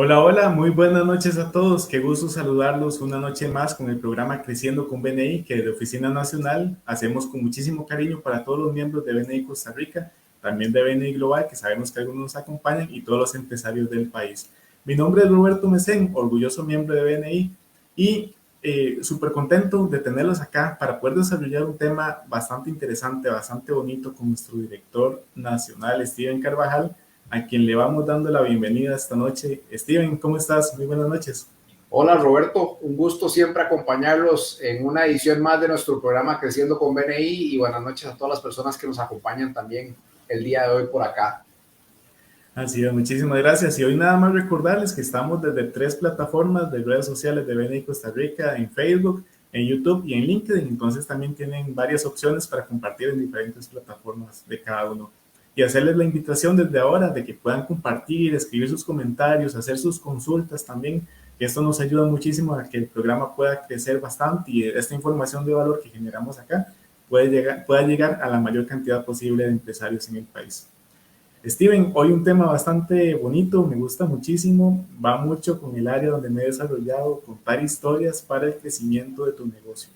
Hola, hola, muy buenas noches a todos. Qué gusto saludarlos una noche más con el programa Creciendo con BNI, que de Oficina Nacional hacemos con muchísimo cariño para todos los miembros de BNI Costa Rica, también de BNI Global, que sabemos que algunos nos acompañan, y todos los empresarios del país. Mi nombre es Roberto Mesén, orgulloso miembro de BNI, y súper contento de tenerlos acá para poder desarrollar un tema bastante interesante, bastante bonito con nuestro director nacional, Steven Carvajal, a quien le vamos dando la bienvenida esta noche. Steven, ¿cómo estás? Muy buenas noches. Hola Roberto, un gusto siempre acompañarlos en una edición más de nuestro programa Creciendo con BNI y buenas noches a todas las personas que nos acompañan también el día de hoy por acá. Así es, muchísimas gracias. Y hoy nada más recordarles que estamos desde 3 plataformas de redes sociales de BNI Costa Rica, en Facebook, en YouTube y en LinkedIn. Entonces también tienen varias opciones para compartir en diferentes plataformas de cada uno. Y hacerles la invitación desde ahora de que puedan compartir, escribir sus comentarios, hacer sus consultas también, que esto nos ayuda muchísimo a que el programa pueda crecer bastante y esta información de valor que generamos acá pueda llegar a la mayor cantidad posible de empresarios en el país. Steven, hoy un tema bastante bonito, me gusta muchísimo, va mucho con el área donde me he desarrollado, contar historias para el crecimiento de tu negocio.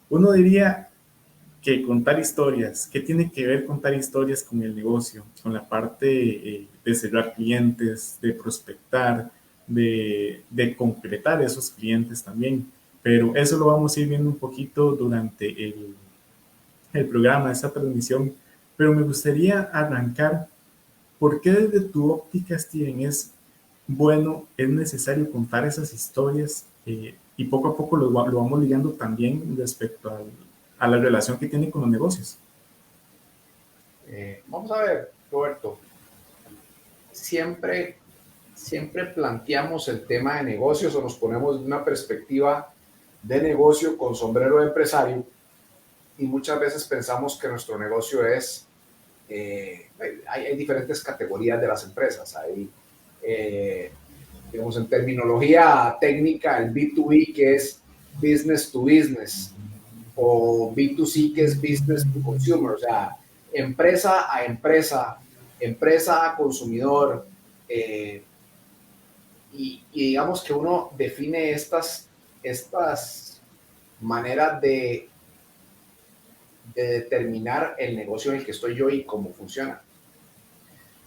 Uno diría que contar historias, ¿qué tiene que ver contar historias con el negocio? Con la parte de cerrar clientes, de prospectar, de concretar esos clientes también. Pero eso lo vamos a ir viendo un poquito durante el programa, esta transmisión. Pero me gustaría arrancar. ¿Por qué desde tu óptica, Steven, es bueno, es necesario contar esas historias y poco a poco lo vamos ligando también respecto a la relación que tiene con los negocios? Vamos a ver, Roberto, siempre, siempre planteamos el tema de negocios o nos ponemos de una perspectiva de negocio con sombrero de empresario y muchas veces pensamos que nuestro negocio es, hay diferentes categorías de las empresas, hay eh, digamos, en terminología técnica, el B2B, que es business to business, o B2C, que es business to consumer, o sea, empresa a empresa, empresa a consumidor, eh, y digamos que uno define estas maneras de determinar el negocio en el que estoy yo y cómo funciona.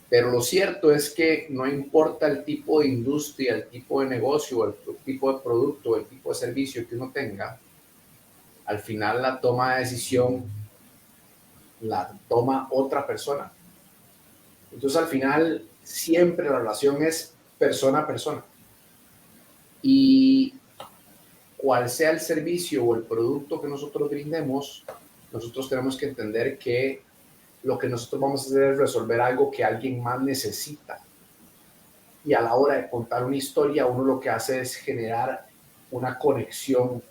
Pero lo cierto es que no importa el tipo de industria, el tipo de negocio, el tipo de producto, el tipo de servicio que uno tenga, al final la toma de decisión la toma otra persona. Entonces al final siempre la relación es persona a persona. Y cual sea el servicio o el producto que nosotros brindemos, nosotros tenemos que entender que lo que nosotros vamos a hacer es resolver algo que alguien más necesita. Y a la hora de contar una historia, uno lo que hace es generar una conexión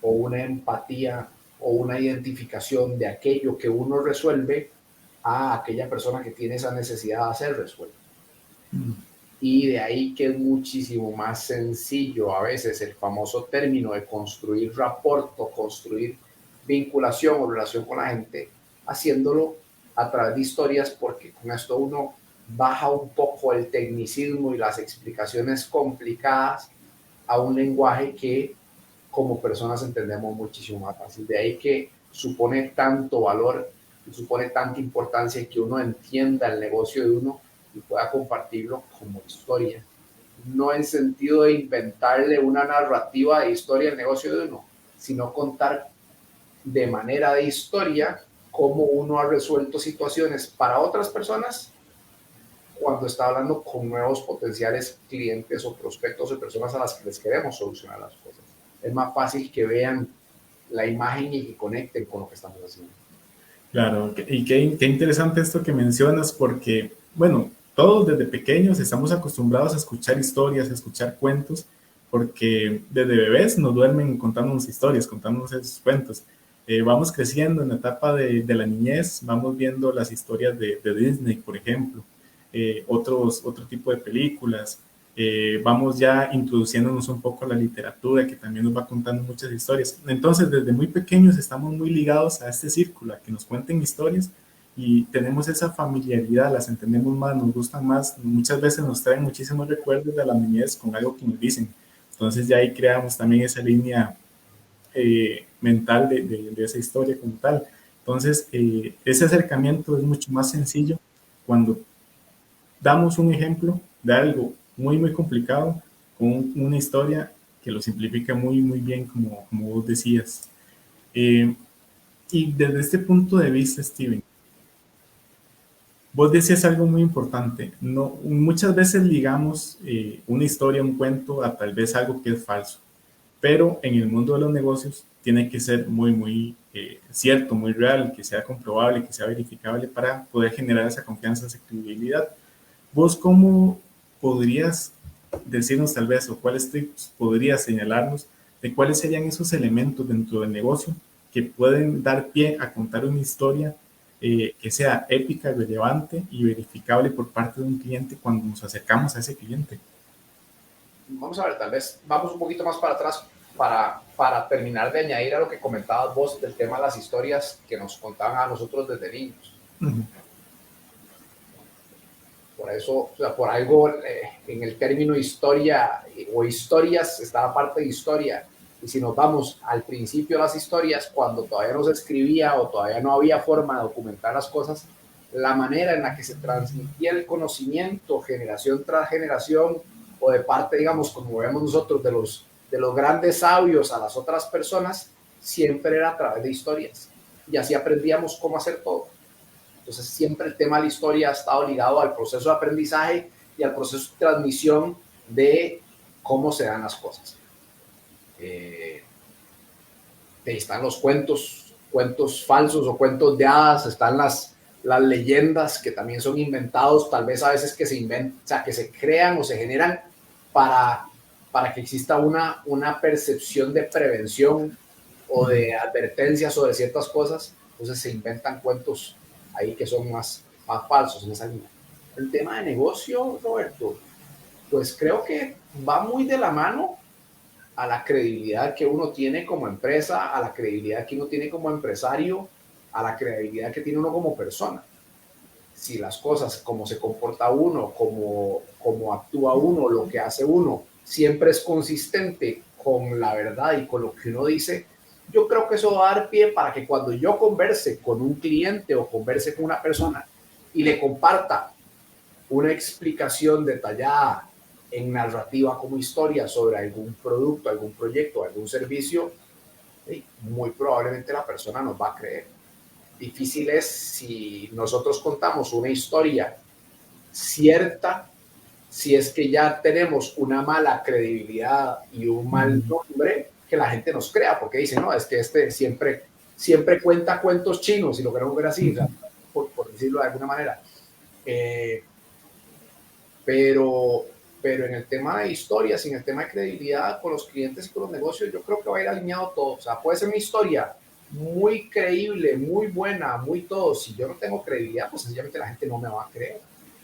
o una empatía o una identificación de aquello que uno resuelve a aquella persona que tiene esa necesidad de ser resuelta. Y de ahí que es muchísimo más sencillo a veces el famoso término de construir rapport o construir vinculación o relación con la gente, haciéndolo a través de historias, porque con esto uno baja un poco el tecnicismo y las explicaciones complicadas a un lenguaje que como personas entendemos muchísimo más fácil. De ahí que supone tanto valor y supone tanta importancia que uno entienda el negocio de uno y pueda compartirlo como historia. No en sentido de inventarle una narrativa de historia al negocio de uno, sino contar de manera de historia cómo uno ha resuelto situaciones para otras personas cuando está hablando con nuevos potenciales clientes o prospectos o personas a las que les queremos solucionar las cosas. Es más fácil que vean la imagen y que conecten con lo que estamos haciendo. Claro, y qué interesante esto que mencionas porque, bueno, todos desde pequeños estamos acostumbrados a escuchar historias, a escuchar cuentos, porque desde bebés nos duermen contándonos historias, contándonos esos cuentos. Vamos creciendo en la etapa de la niñez, vamos viendo las historias de Disney, por ejemplo, otro tipo de películas. Vamos ya introduciéndonos un poco a la literatura que también nos va contando muchas historias. Entonces, desde muy pequeños estamos muy ligados a este círculo, a que nos cuenten historias y tenemos esa familiaridad, las entendemos más, nos gustan más, muchas veces nos traen muchísimos recuerdos de la niñez con algo que nos dicen. Entonces ya ahí creamos también esa línea mental de esa historia como tal. Entonces, ese acercamiento es mucho más sencillo cuando damos un ejemplo de algo muy, muy complicado con una historia que lo simplifica muy, muy bien, como vos decías. Y desde este punto de vista, Steven, vos decías algo muy importante. No, muchas veces ligamos una historia, un cuento, a tal vez algo que es falso, pero en el mundo de los negocios tiene que ser muy, muy cierto, muy real, que sea comprobable, que sea verificable para poder generar esa confianza, esa credibilidad. ¿Vos cómo podrías decirnos tal vez, o cuáles tips podrías señalarnos de cuáles serían esos elementos dentro del negocio que pueden dar pie a contar una historia que sea épica, relevante y verificable por parte de un cliente cuando nos acercamos a ese cliente? Vamos a ver, tal vez vamos un poquito más para atrás para terminar de añadir a lo que comentabas vos del tema de las historias que nos contaban a nosotros desde niños. Uh-huh. Por eso, o sea, por algo en el término historia o historias está la parte de historia. Y si nos vamos al principio de las historias, cuando todavía no se escribía o todavía no había forma de documentar las cosas, la manera en la que se transmitía el conocimiento generación tras generación o de parte, digamos, como vemos nosotros, de los grandes sabios a las otras personas, siempre era a través de historias. Y así aprendíamos cómo hacer todo. Entonces, siempre el tema de la historia ha estado ligado al proceso de aprendizaje y al proceso de transmisión de cómo se dan las cosas. Ahí están los cuentos falsos o cuentos de hadas, están las leyendas que también son inventados, tal vez a veces que se inventan, o sea, que se crean o se generan para que exista una percepción de prevención o de advertencia sobre ciertas cosas. Entonces se inventan cuentos ahí que son más falsos en esa línea. El tema de negocio, Roberto, pues creo que va muy de la mano a la credibilidad que uno tiene como empresa, a la credibilidad que uno tiene como empresario, a la credibilidad que tiene uno como persona. Si las cosas, como se comporta uno, como actúa uno, lo que hace uno, siempre es consistente con la verdad y con lo que uno dice, yo creo que eso va a dar pie para que cuando yo converse con un cliente o converse con una persona y le comparta una explicación detallada en narrativa como historia sobre algún producto, algún proyecto, algún servicio, muy probablemente la persona nos va a creer. Difícil es si nosotros contamos una historia cierta, si es que ya tenemos una mala credibilidad y un mal nombre, que la gente nos crea, porque dicen, no, es que este siempre cuenta cuentos chinos, si lo queremos ver así, o sea, por decirlo de alguna manera. Pero en el tema de historias, en el tema de credibilidad con los clientes y con los negocios, yo creo que va a ir alineado todo. O sea, puede ser una historia muy creíble, muy buena, muy todo. Si yo no tengo credibilidad, pues sencillamente la gente no me va a creer.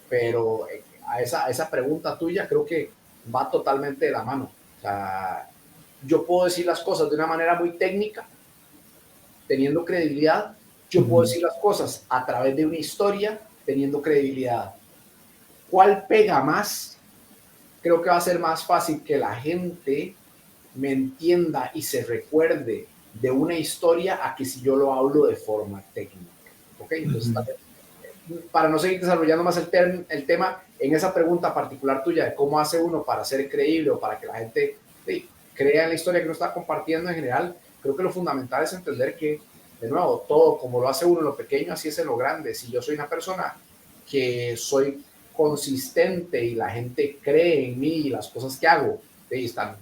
Pero a esa pregunta tuya creo que va totalmente de la mano. O sea, yo puedo decir las cosas de una manera muy técnica, teniendo credibilidad. Yo puedo decir las cosas a través de una historia, teniendo credibilidad. ¿Cuál pega más? Creo que va a ser más fácil que la gente me entienda y se recuerde de una historia a que si yo lo hablo de forma técnica. ¿Ok? Entonces, para no seguir desarrollando más el tema, en esa pregunta particular tuya de cómo hace uno para ser creíble o para que la gente crea en la historia que uno está compartiendo en general, creo que lo fundamental es entender que, de nuevo, todo como lo hace uno en lo pequeño, así es en lo grande. Si yo soy una persona que soy consistente y la gente cree en mí y las cosas que hago están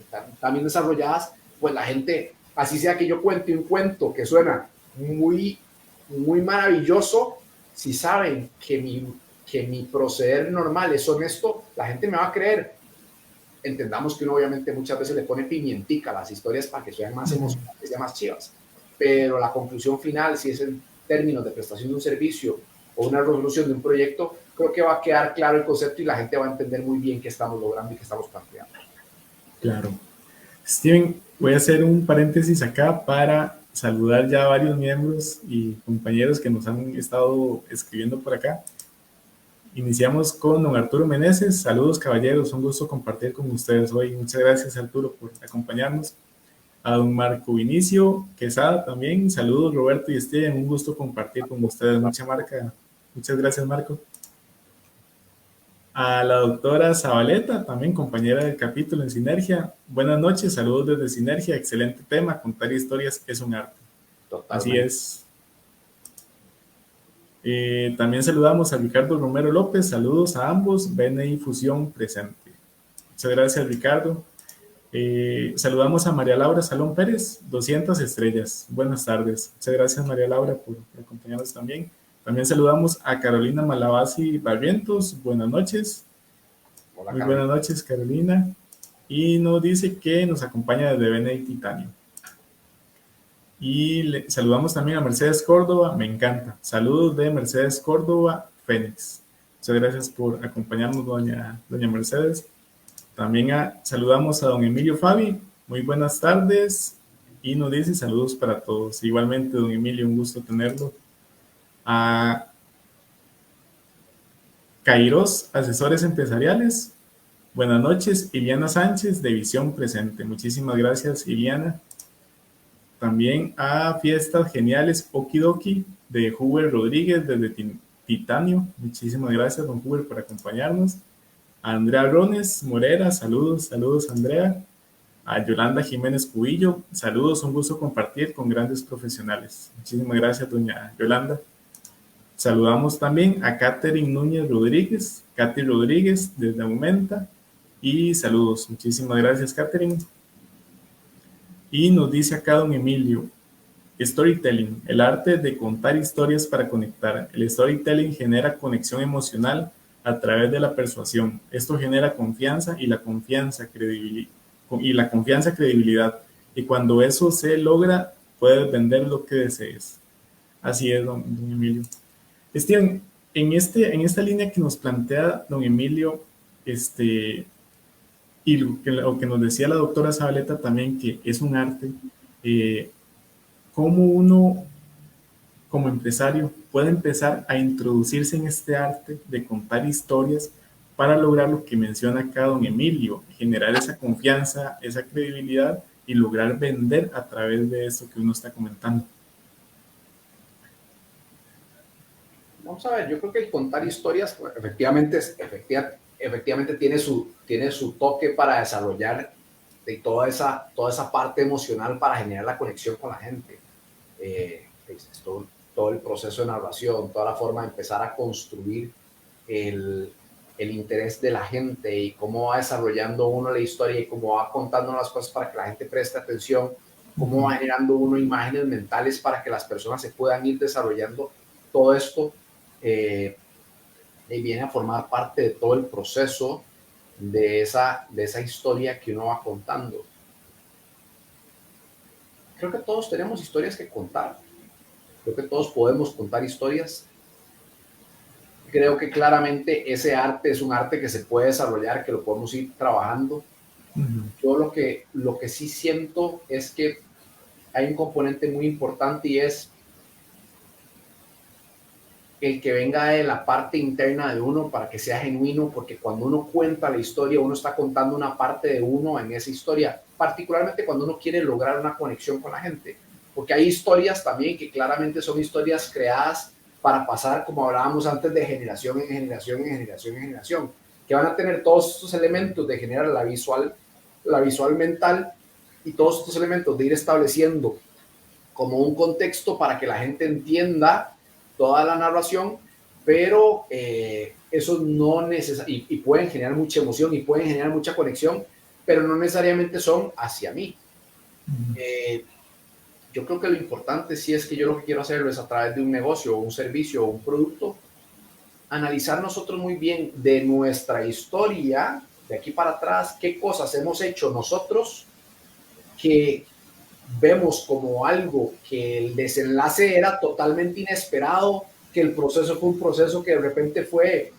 bien desarrolladas, pues la gente, así sea que yo cuente un cuento que suena muy, muy maravilloso, si saben que mi proceder normal es honesto, la gente me va a creer. Entendamos que uno obviamente muchas veces le pone pimientica a las historias para que sean más emocionantes, sean más chivas, pero la conclusión final, si es en términos de prestación de un servicio o una resolución de un proyecto, creo que va a quedar claro el concepto y la gente va a entender muy bien qué estamos logrando y qué estamos planteando. Claro. Steven, voy a hacer un paréntesis acá para saludar ya a varios miembros y compañeros que nos han estado escribiendo por acá. Iniciamos con don Arturo Meneses. Saludos, caballeros. Un gusto compartir con ustedes hoy. Muchas gracias, Arturo, por acompañarnos. A don Marco Vinicio Quesada también. Saludos, Roberto y Steven. Un gusto compartir con ustedes. Muchas gracias, Marco. A la doctora Zabaleta, también compañera del capítulo en Sinergia. Buenas noches, saludos desde Sinergia. Excelente tema. Contar historias es un arte. Totalmente. Así es. También saludamos a Ricardo Romero López. Saludos a ambos. BNI Fusión presente. Muchas gracias, Ricardo. Saludamos a María Laura Salón Pérez, 200 estrellas. Buenas tardes. Muchas gracias, María Laura, por acompañarnos también. También saludamos a Carolina Malavasi Barrientos. Buenas noches. Hola, muy buenas noches, Carolina. Y nos dice que nos acompaña desde BNI Titanio. Y saludamos también a Mercedes Córdoba. Me encanta. Saludos de Mercedes Córdoba Fénix. Muchas gracias por acompañarnos, doña Mercedes. También saludamos a don Emilio Fabi. Muy buenas tardes. Y nos dice saludos para todos. Igualmente, don Emilio, un gusto tenerlo. A Kairos, asesores empresariales. Buenas noches, Iliana Sánchez de Visión presente. Muchísimas gracias, Iliana. También a Fiestas Geniales Okidoki de Huber Rodríguez desde Titanio. Muchísimas gracias, don Huber, por acompañarnos. A Andrea Rones Morera, saludos, Andrea. A Yolanda Jiménez Cubillo, saludos, un gusto compartir con grandes profesionales. Muchísimas gracias, doña Yolanda. Saludamos también a Catherine Núñez Rodríguez, Katy Rodríguez desde Aumenta. Y saludos, muchísimas gracias, Catherine. Y nos dice acá don Emilio, storytelling, el arte de contar historias para conectar. El storytelling genera conexión emocional a través de la persuasión. Esto genera confianza y la confianza credibilidad. Y cuando eso se logra, puedes vender lo que desees. Así es, don Emilio. Steven, en esta línea que nos plantea don Emilio, y lo que nos decía la doctora Zabaleta también, que es un arte, cómo uno como empresario puede empezar a introducirse en este arte de contar historias para lograr lo que menciona acá don Emilio, generar esa confianza, esa credibilidad y lograr vender a través de esto que uno está comentando. Vamos a ver, yo creo que el contar historias efectivamente tiene su toque para desarrollar de toda esa parte emocional para generar la conexión con la gente. Todo el proceso de narración, toda la forma de empezar a construir el interés de la gente y cómo va desarrollando uno la historia y cómo va contando las cosas para que la gente preste atención, cómo va generando uno imágenes mentales para que las personas se puedan ir desarrollando. Todo esto viene a formar parte de todo el proceso de esa historia que uno va contando. Creo que todos tenemos historias que contar. Creo que todos podemos contar historias. Creo que claramente ese arte es un arte que se puede desarrollar, que lo podemos ir trabajando. Yo lo que sí siento es que hay un componente muy importante y es el que venga de la parte interna de uno para que sea genuino, porque cuando uno cuenta la historia, uno está contando una parte de uno en esa historia, particularmente cuando uno quiere lograr una conexión con la gente, porque hay historias también que claramente son historias creadas para pasar, como hablábamos antes, de generación en generación, en generación en generación, que van a tener todos estos elementos de generar la visual mental y todos estos elementos de ir estableciendo como un contexto para que la gente entienda toda la narración, pero eso no necesariamente, y pueden generar mucha emoción y pueden generar mucha conexión, pero no necesariamente son hacia mí. Yo creo que lo importante, si es que yo lo que quiero hacerlo es a través de un negocio o un servicio o un producto, analizar nosotros muy bien de nuestra historia, de aquí para atrás, qué cosas hemos hecho nosotros que vemos como algo que el desenlace era totalmente inesperado, que el proceso fue un proceso que de repente fue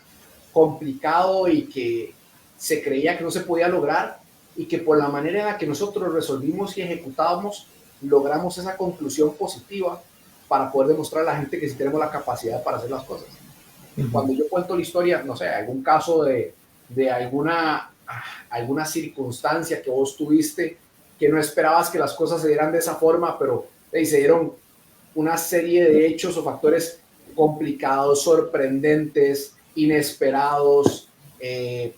complicado y que se creía que no se podía lograr y que por la manera en la que nosotros resolvimos y ejecutábamos logramos esa conclusión positiva para poder demostrar a la gente que sí tenemos la capacidad para hacer las cosas. Cuando yo cuento la historia, no sé, algún caso de alguna circunstancia que vos tuviste que no esperabas que las cosas se dieran de esa forma, pero se dieron una serie de hechos o factores complicados, sorprendentes, inesperados, que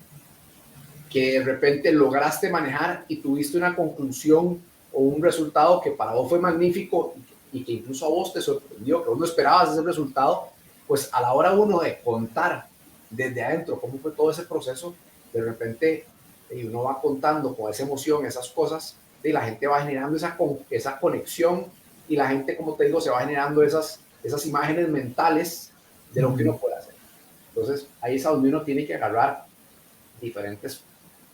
de repente lograste manejar y tuviste una conclusión o un resultado que para vos fue magnífico y que incluso a vos te sorprendió, que vos no esperabas ese resultado, pues a la hora uno de contar desde adentro cómo fue todo ese proceso, de repente uno va contando con esa emoción, esas cosas, y la gente va generando esa conexión y la gente, como te digo, se va generando esas imágenes mentales de lo que uno puede hacer. Entonces, ahí es a donde uno tiene que agarrar diferentes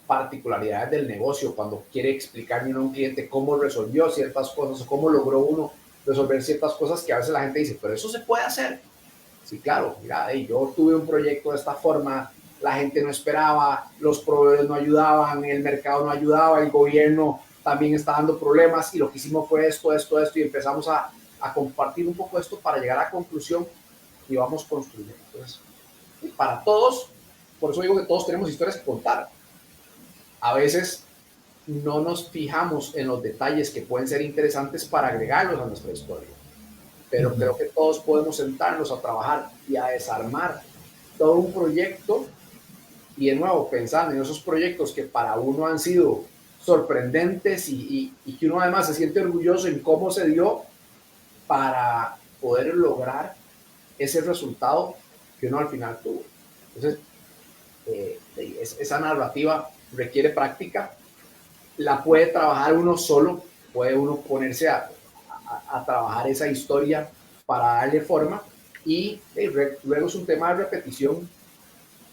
particularidades del negocio cuando quiere explicarle a un cliente cómo resolvió ciertas cosas o cómo logró uno resolver ciertas cosas que a veces la gente dice, pero eso se puede hacer. Sí, claro, mira, yo tuve un proyecto de esta forma, la gente no esperaba, los proveedores no ayudaban, el mercado no ayudaba, el gobierno también está dando problemas y lo que hicimos fue esto y empezamos a compartir un poco esto para llegar a la conclusión y vamos construyendo. Entonces, para todos, por eso digo que todos tenemos historias que contar. A veces no nos fijamos en los detalles que pueden ser interesantes para agregarlos a nuestra historia. Pero creo que todos podemos sentarnos a trabajar y a desarmar todo un proyecto y de nuevo pensando en esos proyectos que para uno han sido sorprendentes y que uno además se siente orgulloso en cómo se dio para poder lograr ese resultado que uno al final tuvo. Entonces, esa narrativa requiere práctica, la puede trabajar uno solo, puede uno ponerse a trabajar esa historia para darle forma y luego es un tema de repetición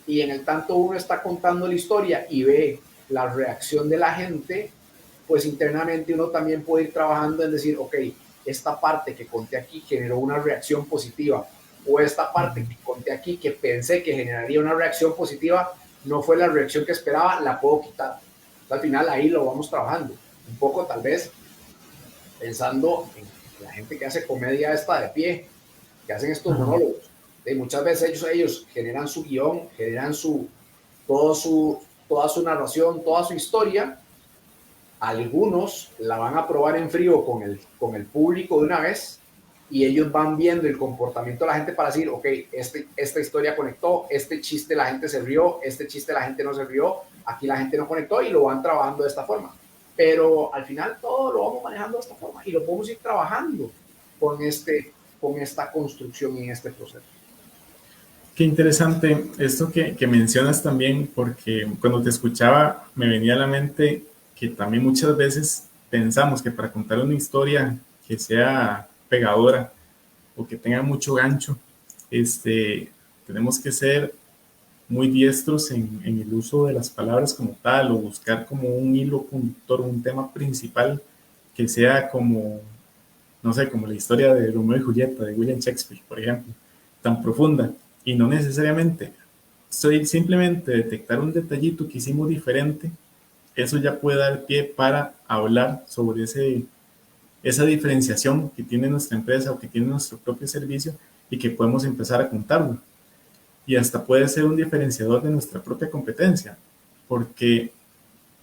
y en el tanto uno está contando la historia y ve la reacción de la gente, pues internamente uno también puede ir trabajando en decir, ok, esta parte que conté aquí generó una reacción positiva o esta parte que conté aquí que pensé que generaría una reacción positiva no fue la reacción que esperaba, la puedo quitar. Al final ahí lo vamos trabajando un poco tal vez pensando en la gente que hace comedia esta de pie, que hacen estos monólogos. Muchas veces ellos generan su guión, generan toda su narración, toda su historia. Algunos la van a probar en frío con el público de una vez y ellos van viendo el comportamiento de la gente para decir, ok, esta historia conectó, este chiste la gente se rió, este chiste la gente no se rió, aquí la gente no conectó y lo van trabajando de esta forma. Pero al final todo lo vamos manejando de esta forma y lo podemos ir trabajando con esta construcción y en este proceso. Qué interesante esto que mencionas también, porque cuando te escuchaba me venía a la mente que también muchas veces pensamos que para contar una historia que sea pegadora o que tenga mucho gancho, tenemos que ser muy diestros en el uso de las palabras como tal o buscar como un hilo conductor, un tema principal que sea como, no sé, como la historia de Romeo y Julieta de William Shakespeare, por ejemplo, tan profunda y no necesariamente soy simplemente detectar un detallito que hicimos diferente, eso ya puede dar pie para hablar sobre esa diferenciación que tiene nuestra empresa o que tiene nuestro propio servicio y que podemos empezar a contarlo. Y hasta puede ser un diferenciador de nuestra propia competencia, porque,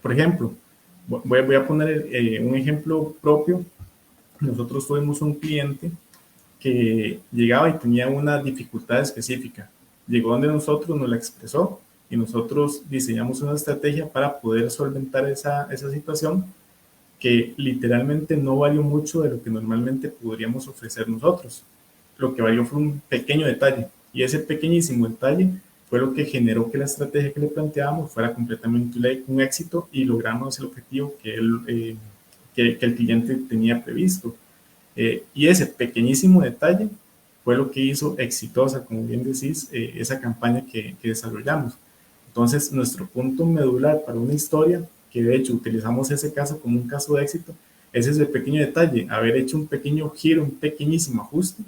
por ejemplo, voy a poner un ejemplo propio. Nosotros tuvimos un cliente que llegaba y tenía una dificultad específica. Llegó donde nosotros, nos la expresó y nosotros diseñamos una estrategia para poder solventar esa situación que literalmente no valió mucho de lo que normalmente podríamos ofrecer nosotros. Lo que valió fue un pequeño detalle y ese pequeñísimo detalle fue lo que generó que la estrategia que le planteábamos fuera completamente un éxito y logramos el objetivo que el cliente tenía previsto. Y ese pequeñísimo detalle fue lo que hizo exitosa, como bien decís, esa campaña que desarrollamos. Entonces, nuestro punto medular para una historia, que de hecho utilizamos ese caso como un caso de éxito, es ese pequeño detalle, haber hecho un pequeño giro, un pequeñísimo ajuste,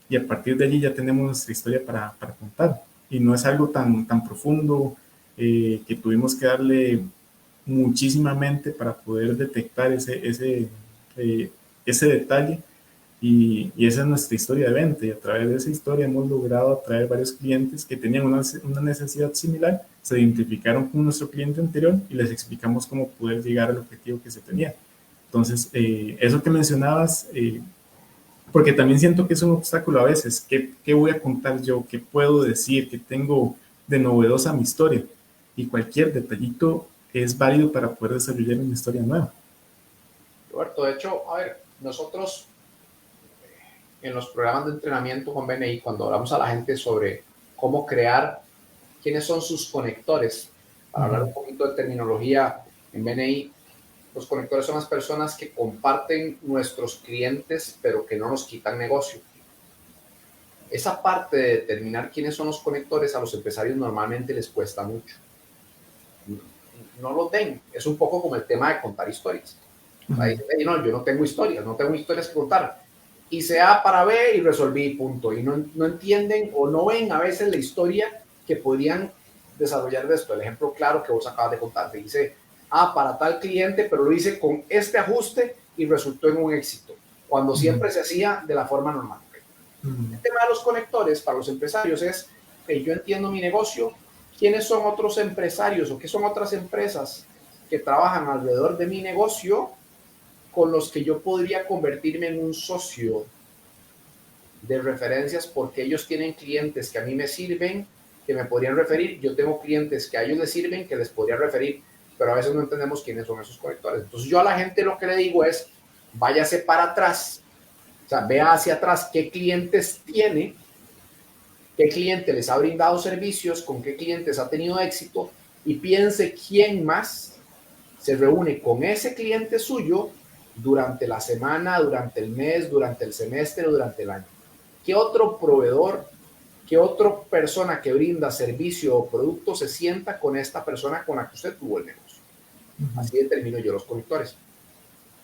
y a partir de allí ya tenemos nuestra historia para contar. Y no es algo tan profundo que tuvimos que darle muchísima mente para poder detectar ese detalle. Y esa es nuestra historia de venta, y a través de esa historia hemos logrado atraer varios clientes que tenían una necesidad similar, se identificaron con nuestro cliente anterior y les explicamos cómo poder llegar al objetivo que se tenía. Entonces, eso que mencionabas, porque también siento que es un obstáculo a veces. ¿Qué voy a contar yo? ¿Qué puedo decir? ¿Qué tengo de novedosa mi historia? Y cualquier detallito es válido para poder desarrollar una historia nueva. Roberto, de hecho, a ver, nosotros en los programas de entrenamiento con BNI, cuando hablamos a la gente sobre cómo crear, quiénes son sus conectores, para hablar un poquito de terminología en BNI, los conectores son las personas que comparten nuestros clientes, pero que no nos quitan negocio. Esa parte de determinar quiénes son los conectores a los empresarios normalmente les cuesta mucho. No lo ven. Es un poco como el tema de contar historias. Ahí, no, yo no tengo historias que contar. Hice A para B y resolví, punto. Y no entienden o no ven a veces la historia que podrían desarrollar de esto. El ejemplo claro que vos acabas de contar. Te hice A para tal cliente, pero lo hice con este ajuste y resultó en un éxito, cuando siempre se hacía de la forma normal. El tema de los conectores para los empresarios es que yo entiendo mi negocio, quiénes son otros empresarios o qué son otras empresas que trabajan alrededor de mi negocio con los que yo podría convertirme en un socio de referencias, porque ellos tienen clientes que a mí me sirven, que me podrían referir. Yo tengo clientes que a ellos les sirven, que les podría referir, pero a veces no entendemos quiénes son esos conectores. Entonces yo a la gente lo que le digo es, váyase para atrás, o sea, vea hacia atrás qué clientes tiene, qué cliente les ha brindado servicios, con qué clientes ha tenido éxito, y piense quién más se reúne con ese cliente suyo durante la semana, durante el mes, durante el semestre o durante el año. ¿Qué otro proveedor, qué otra persona que brinda servicio o producto se sienta con esta persona con la que usted tuvo el negocio? Así determino yo los conectores.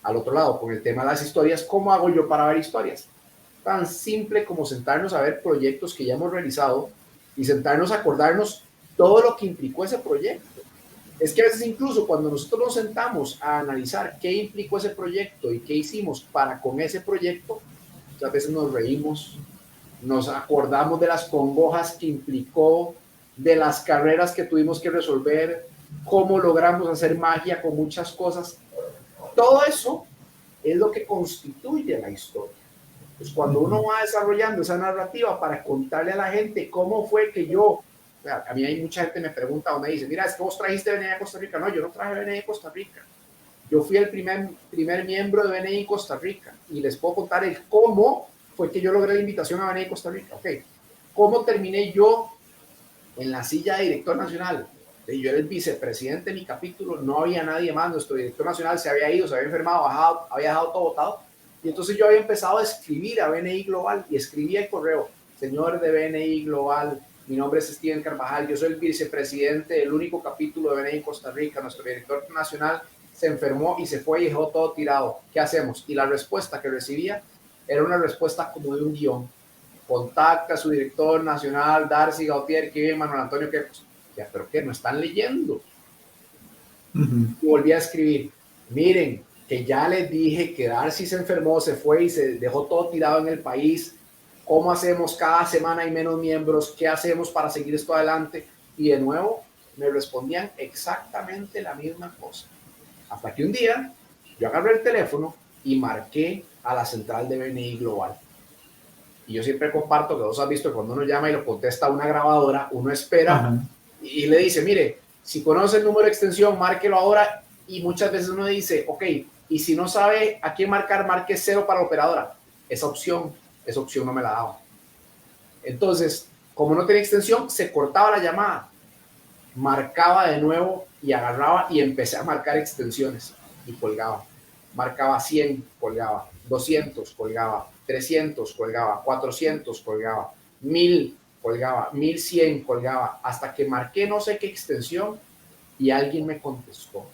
Al otro lado, con el tema de las historias, ¿cómo hago yo para ver historias? Tan simple como sentarnos a ver proyectos que ya hemos realizado y sentarnos a acordarnos todo lo que implicó ese proyecto. Es que a veces incluso cuando nosotros nos sentamos a analizar qué implicó ese proyecto y qué hicimos para con ese proyecto, muchas veces nos reímos, nos acordamos de las congojas que implicó, de las carreras que tuvimos que resolver, cómo logramos hacer magia con muchas cosas. Todo eso es lo que constituye la historia. Pues cuando uno va desarrollando esa narrativa para contarle a la gente cómo fue que yo, a mí hay mucha gente que me pregunta o me dice, mira, es que vos trajiste BNI a Costa Rica. No, yo no traje BNI a Costa Rica. Yo fui el primer miembro de BNI en Costa Rica y les puedo contar el cómo fue que yo logré la invitación a BNI Costa Rica. Ok, ¿cómo terminé yo en la silla de director nacional? Yo era el vicepresidente de mi capítulo, no había nadie más, nuestro director nacional se había ido, se había enfermado, había dejado todo botado. Y entonces yo había empezado a escribir a BNI Global y escribía el correo, señor de BNI Global, mi nombre es Steven Carvajal, yo soy el vicepresidente del único capítulo de BNI en Costa Rica, nuestro director nacional se enfermó y se fue y dejó todo tirado, ¿qué hacemos? Y la respuesta que recibía era una respuesta como de un guión. Contacta a su director nacional, Darcy Gautier, que vive en Manuel Antonio Quepos. Ya, pero ¿qué? ¿No están leyendo? Y volví a escribir, miren, que ya les dije que Darcy se enfermó, se fue y se dejó todo tirado en el país. ¿Cómo hacemos? Cada semana hay menos miembros. ¿Qué hacemos para seguir esto adelante? Y de nuevo me respondían exactamente la misma cosa. Hasta que un día yo agarré el teléfono y marqué a la central de BNI Global. Y yo siempre comparto que vos has visto que cuando uno llama y lo contesta una grabadora, uno espera y le dice, mire, si conoce el número de extensión, márquelo ahora. Y muchas veces uno dice, ok, y si no sabe a quién marcar, marque 0 para la operadora. Esa opción no me la daba. Entonces, como no tenía extensión, se cortaba la llamada. Marcaba de nuevo y agarraba y empecé a marcar extensiones y colgaba. Marcaba 100, colgaba, 200, colgaba, 300, colgaba, 400, colgaba, 1000, colgaba, 1100, colgaba, hasta que marqué no sé qué extensión y alguien me contestó.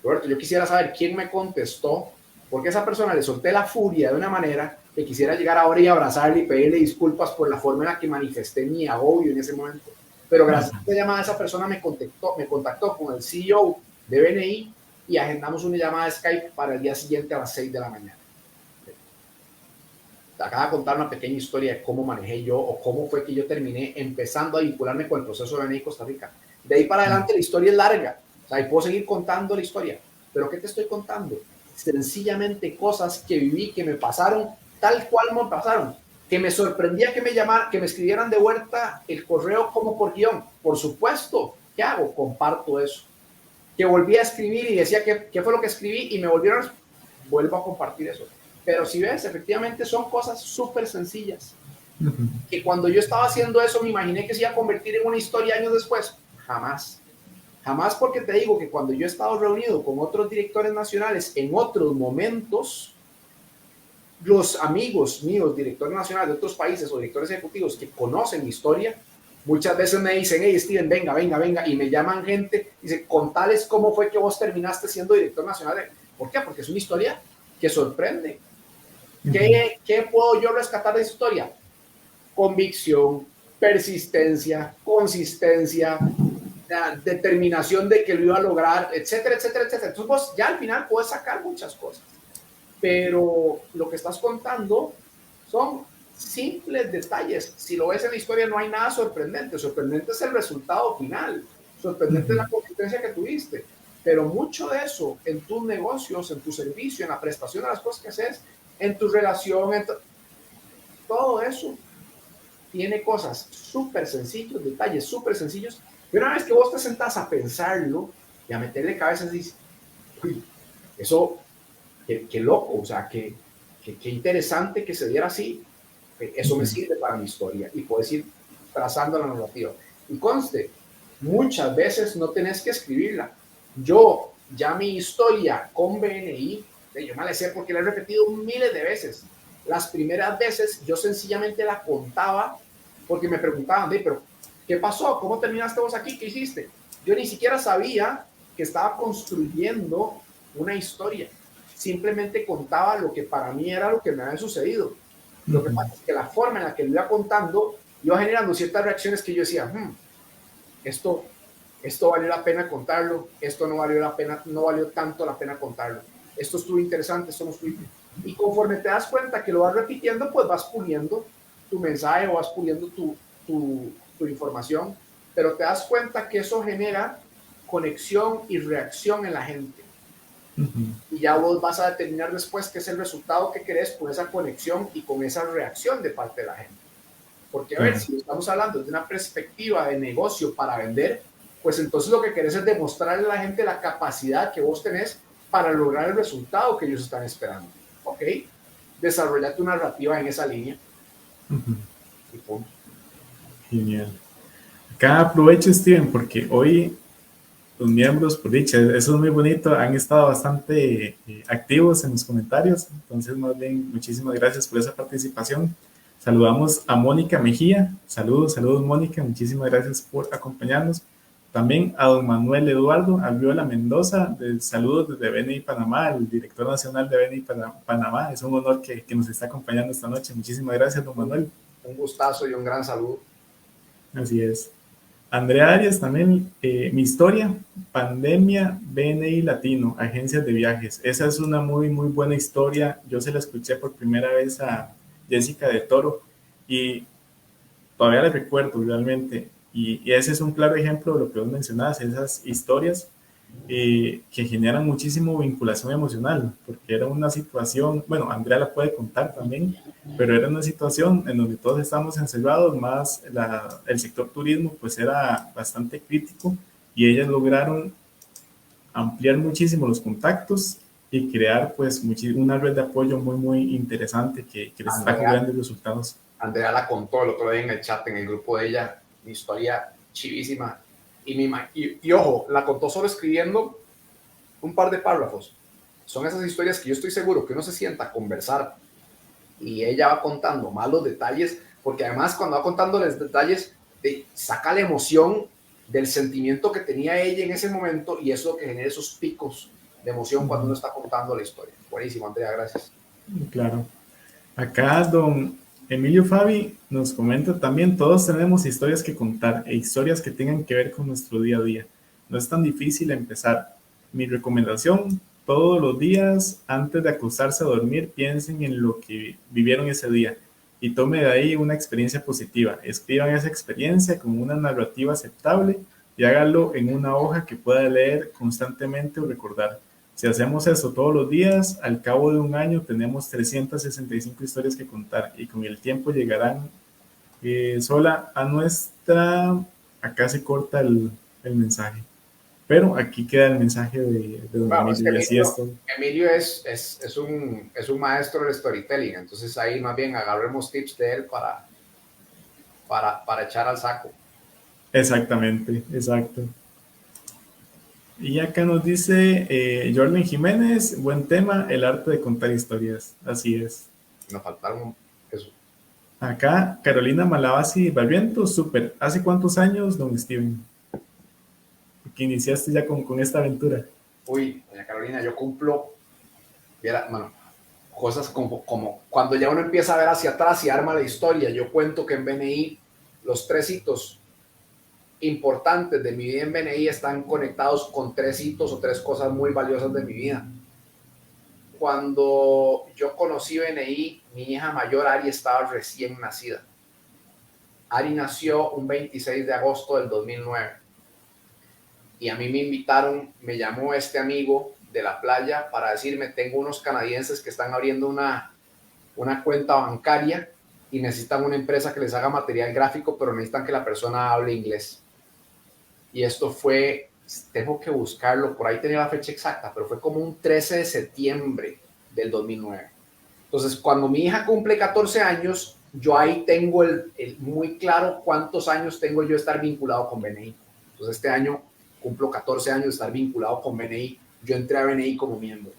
Roberto, yo quisiera saber quién me contestó, porque a esa persona le solté la furia de una manera que quisiera llegar ahora y abrazarle y pedirle disculpas por la forma en la que manifesté mi agobio en ese momento. Pero gracias a esta llamada, esa persona me contactó con el CEO de BNI y agendamos una llamada de Skype para el día siguiente a las 6 de la mañana. Te acabo de contar una pequeña historia de cómo manejé yo o cómo fue que yo terminé empezando a vincularme con el proceso de BNI Costa Rica. De ahí para adelante la historia es larga, o sea, y puedo seguir contando la historia, pero ¿qué te estoy contando? Sencillamente cosas que viví, que me pasaron tal cual me pasaron, que me sorprendía que me llamaran, que me escribieran de vuelta el correo como por guión. Por supuesto, ¿qué hago? Comparto eso. Que volví a escribir y decía qué fue lo que escribí y me volvieron, vuelvo a compartir eso. Pero si ves, efectivamente son cosas súper sencillas. Que cuando yo estaba haciendo eso me imaginé que se iba a convertir en una historia años después. Jamás. Jamás, porque te digo que cuando yo he estado reunido con otros directores nacionales en otros momentos, los amigos míos, directores nacionales de otros países o directores ejecutivos que conocen mi historia, muchas veces me dicen, hey Steven, venga, y me llaman gente, y dicen, contales cómo fue que vos terminaste siendo director nacional. ¿Por qué? Porque es una historia que sorprende. ¿Qué puedo yo rescatar de esa historia? Convicción, persistencia, consistencia, determinación de que lo iba a lograr, etcétera, etcétera, etcétera. Entonces vos ya al final puedes sacar muchas cosas, pero lo que estás contando son simples detalles. Si lo ves en la historia no hay nada sorprendente. Sorprendente es el resultado final. Sorprendente es la consistencia que tuviste. Pero mucho de eso en tus negocios, en tu servicio, en la prestación de las cosas que haces, en tu relación, todo eso tiene cosas súper sencillos, detalles súper sencillos. Pero una vez que vos te sentás a pensarlo y a meterle cabeza, dices, uy, eso, qué loco, o sea, qué interesante que se diera así. Eso me sirve para mi historia y puedes ir trazando la narrativa. Y conste, muchas veces no tenés que escribirla. Yo ya mi historia con BNI, yo me la sé porque la he repetido miles de veces. Las primeras veces yo sencillamente la contaba porque me preguntaban, pero ¿qué pasó? ¿Cómo terminaste vos aquí? ¿Qué hiciste? Yo ni siquiera sabía que estaba construyendo una historia. Simplemente contaba lo que para mí era lo que me había sucedido. Lo que pasa es que la forma en la que lo iba contando, iba generando ciertas reacciones que yo decía, esto valió la pena contarlo, esto no valió la pena, no valió tanto la pena contarlo. Esto estuvo interesante, esto no estuvo interesante. Y conforme te das cuenta que lo vas repitiendo, pues vas puliendo tu mensaje o vas puliendo tu información, pero te das cuenta que eso genera conexión y reacción en la gente. Y ya vos vas a determinar después qué es el resultado que querés con esa conexión y con esa reacción de parte de la gente. Porque a ver, si estamos hablando de una perspectiva de negocio para vender, pues entonces lo que querés es demostrarle a la gente la capacidad que vos tenés para lograr el resultado que ellos están esperando. ¿Ok? Desarrolla tu narrativa en esa línea. Y punto. Genial. Acá aprovecho, Steven, porque hoy los miembros, por dicha, eso es muy bonito, han estado bastante activos en los comentarios, entonces más bien muchísimas gracias por esa participación. Saludamos a Mónica Mejía, saludos Mónica, muchísimas gracias por acompañarnos. También a don Manuel Eduardo Alviola Mendoza, saludos desde BNI Panamá, el director nacional de BNI Panamá, es un honor que nos está acompañando esta noche, muchísimas gracias don Manuel. Un gustazo y un gran saludo. Así es. Andrea Arias también, mi historia, pandemia, BNI Latino, agencias de viajes. Esa es una muy buena historia. Yo se la escuché por primera vez a Jessica de Toro y todavía la recuerdo realmente. Y ese es un claro ejemplo de lo que vos mencionabas, esas historias que generan muchísimo vinculación emocional, porque era una situación, bueno, Andrea la puede contar también, pero era una situación en donde todos estábamos encerrados, más el sector turismo pues era bastante crítico y ellas lograron ampliar muchísimo los contactos y crear pues una red de apoyo muy interesante que les está generando resultados. Andrea la contó el otro día en el chat, en el grupo de ella, mi historia chivísima. Y ojo, la contó solo escribiendo un par de párrafos. Son esas historias que yo estoy seguro que uno se sienta a conversar y ella va contando más los detalles, porque además cuando va contando los detalles, saca la emoción del sentimiento que tenía ella en ese momento y eso es lo que genera esos picos de emoción cuando uno está contando la historia. Buenísimo, Andrea, gracias. Claro. Acá don Emilio Fabi nos comenta también, todos tenemos historias que contar e historias que tengan que ver con nuestro día a día. No es tan difícil empezar. mi recomendación, todos los días antes de acostarse a dormir, piensen en lo que vivieron ese día y tome de ahí una experiencia positiva. Escriban esa experiencia con una narrativa aceptable y háganlo en una hoja que pueda leer constantemente o recordar. Si hacemos eso todos los días, al cabo de un año tenemos 365 historias que contar y con el tiempo llegarán sola a nuestra... Acá se corta el mensaje, pero aquí queda el mensaje de don Vamos, Emilio y así es todo. Emilio es un maestro del storytelling, entonces ahí más bien agarremos tips de él para echar al saco. Exactamente, exacto. Y acá nos dice Jordan Jiménez, buen tema, el arte de contar historias. Así es. Nos faltaron eso. Acá Carolina Malavasi Barrientos, súper. ¿Hace cuántos años, don Steven, que iniciaste ya con esta aventura? Uy, doña Carolina, yo cumplo, viera, bueno, cosas como cuando ya uno empieza a ver hacia atrás y arma la historia. Yo cuento que en BNI los 3 hitos importantes de mi vida en BNI están conectados con 3 hitos o 3 cosas muy valiosas de mi vida. Cuando yo conocí BNI, mi hija mayor Ari estaba recién nacida. Ari nació un 26 de agosto del 2009 y a mí me invitaron, me llamó este amigo de la playa para decirme, tengo unos canadienses que están abriendo una cuenta bancaria y necesitan una empresa que les haga material gráfico, pero necesitan que la persona hable inglés. Y esto fue, tengo que buscarlo, por ahí tenía la fecha exacta, pero fue como un 13 de septiembre del 2009. Entonces, cuando mi hija cumple 14 años, yo ahí tengo muy claro cuántos años tengo yo de estar vinculado con BNI. Entonces, este año cumplo 14 años de estar vinculado con BNI. Yo entré a BNI como miembro.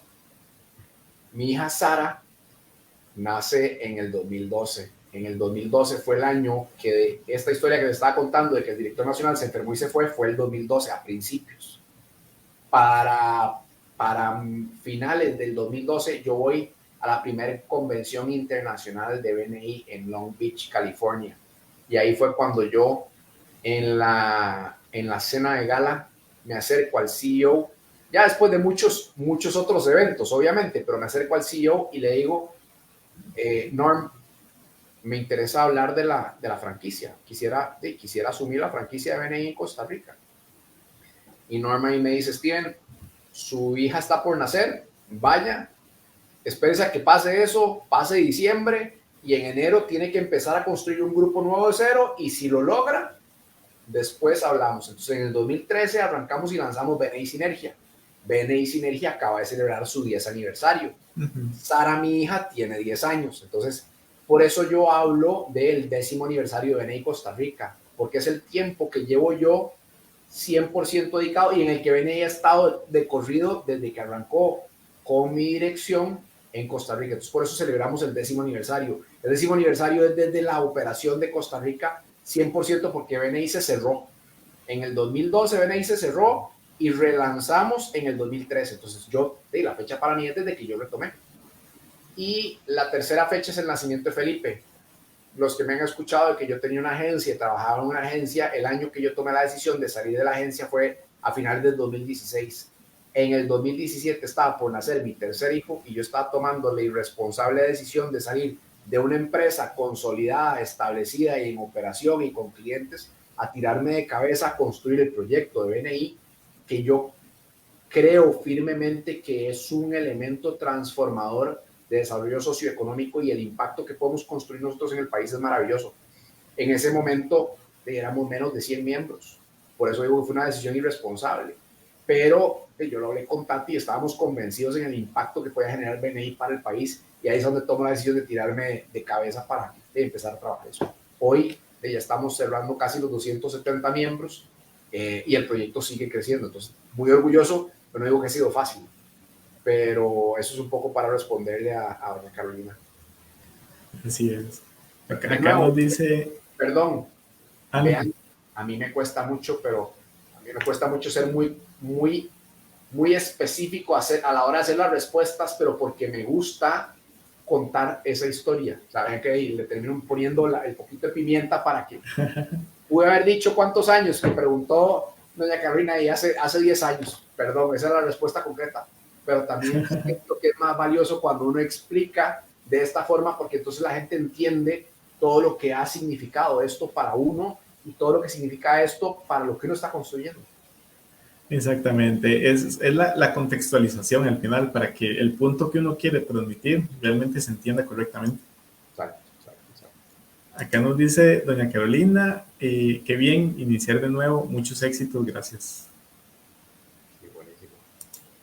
Mi hija Sara nace en el 2012. En el 2012 fue el año que esta historia que les estaba contando de que el director nacional se enfermó y se fue el 2012, a principios. Para finales del 2012 yo voy a la primera convención internacional de BNI en Long Beach, California. Y ahí fue cuando yo en la cena de gala me acerco al CEO, ya después de muchos otros eventos, obviamente, pero me acerco al CEO y le digo, Norm, me interesa hablar de la franquicia. Quisiera asumir la franquicia de BNI en Costa Rica. Y Norm ahí me dice, Steven, su hija está por nacer, vaya, espérese a que pase eso, pase diciembre y en enero tiene que empezar a construir un grupo nuevo de cero y si lo logra, después hablamos. Entonces en el 2013 arrancamos y lanzamos BNI Sinergia. BNI Sinergia acaba de celebrar su 10 aniversario. Sara, mi hija, tiene 10 años. Entonces, por eso yo hablo del 10º aniversario de BNI Costa Rica, porque es el tiempo que llevo yo 100% dedicado y en el que BNI ha estado de corrido desde que arrancó con mi dirección en Costa Rica. Entonces, por eso celebramos el 10º aniversario. El 10º aniversario es desde la operación de Costa Rica 100% porque BNI se cerró. En el 2012 BNI se cerró y relanzamos en el 2013. Entonces la fecha para mí es desde que yo retomé. Y la tercera fecha es el nacimiento de Felipe. Los que me han escuchado de que yo tenía una agencia, trabajaba en una agencia, el año que yo tomé la decisión de salir de la agencia fue a finales del 2016. En el 2017 estaba por nacer mi tercer hijo y yo estaba tomando la irresponsable decisión de salir de una empresa consolidada, establecida y en operación y con clientes a tirarme de cabeza a construir el proyecto de BNI, que yo creo firmemente que es un elemento transformador de desarrollo socioeconómico y el impacto que podemos construir nosotros en el país es maravilloso. En ese momento éramos menos de 100 miembros, por eso digo que fue una decisión irresponsable, pero yo lo hablé con Tati y estábamos convencidos en el impacto que podía generar BNI para el país y ahí es donde tomo la decisión de tirarme de cabeza para empezar a trabajar eso. Hoy ya estamos cerrando casi los 270 miembros y el proyecto sigue creciendo, entonces muy orgulloso, pero no digo que ha sido fácil, pero eso es un poco para responderle a doña Carolina. Así es. Acá nos dice... Perdón, vean, a mí me cuesta mucho, pero a mí me cuesta mucho ser muy específico a la hora de hacer las respuestas, pero porque me gusta contar esa historia. Saben que le termino poniendo el poquito de pimienta para que pude haber dicho cuántos años, que preguntó doña Carolina y hace 10 años. perdón, esa es la respuesta concreta, pero también siento que es más valioso cuando uno explica de esta forma, porque entonces la gente entiende todo lo que ha significado esto para uno y todo lo que significa esto para lo que uno está construyendo. Exactamente, es la contextualización al final para que el punto que uno quiere transmitir realmente se entienda correctamente. Exacto, exacto, exacto. Acá nos dice doña Carolina, qué bien iniciar de nuevo, muchos éxitos, gracias. Sí, buenísimo.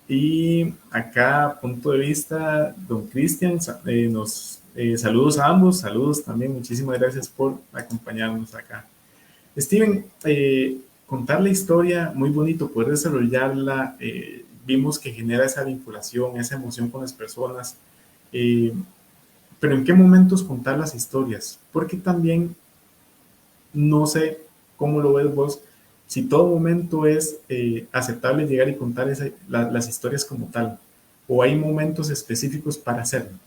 Y acá, punto de vista, don Cristian, saludos a ambos, saludos también, muchísimas gracias por acompañarnos acá. Steven, contar la historia, muy bonito, poder desarrollarla, vimos que genera esa vinculación, esa emoción con las personas, eh, pero ¿en qué momentos contar las historias? Porque también no sé cómo lo ves vos, si todo momento es aceptable llegar y contar las historias como tal, o hay momentos específicos para hacerlo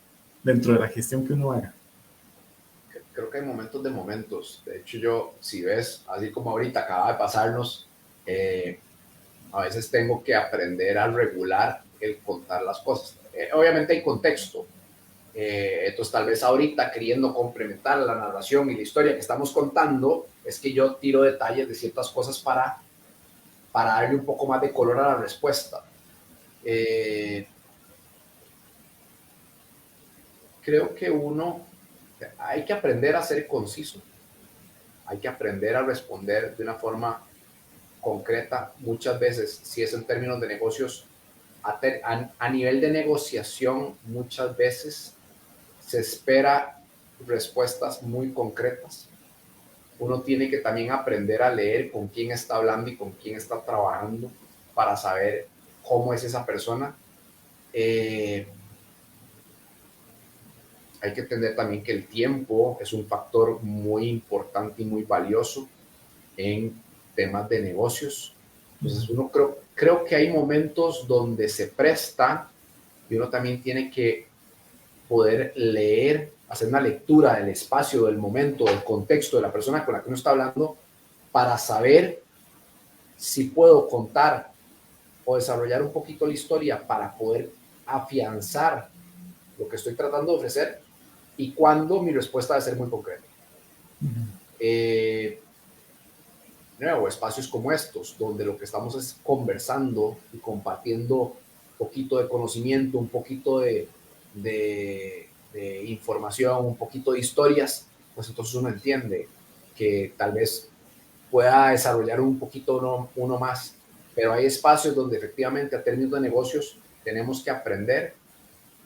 dentro de la gestión que uno haga. Creo que hay momentos de momentos. De hecho, yo, si ves, así como ahorita acaba de pasarnos, a veces tengo que aprender a regular el contar las cosas. Obviamente hay contexto. Entonces, tal vez ahorita queriendo complementar la narración y la historia que estamos contando, es que yo tiro detalles de ciertas cosas para darle un poco más de color a la respuesta. Creo que hay que aprender a ser conciso, hay que aprender a responder de una forma concreta. Muchas veces, si es en términos de negocios, a nivel de negociación, muchas veces se espera respuestas muy concretas. Uno tiene que también aprender a leer con quién está hablando y con quién está trabajando para saber cómo es esa persona. Hay que entender también que el tiempo es un factor muy importante y muy valioso en temas de negocios. Entonces, uno creo que hay momentos donde se presta y uno también tiene que poder leer, hacer una lectura del espacio, del momento, del contexto de la persona con la que uno está hablando para saber si puedo contar o desarrollar un poquito la historia para poder afianzar lo que estoy tratando de ofrecer y cuándo mi respuesta debe ser muy concreta. Nuevo, espacios como estos, donde lo que estamos es conversando y compartiendo un poquito de conocimiento, un poquito de información, un poquito de historias, pues entonces uno entiende que tal vez pueda desarrollar un poquito uno más. Pero hay espacios donde efectivamente a términos de negocios tenemos que aprender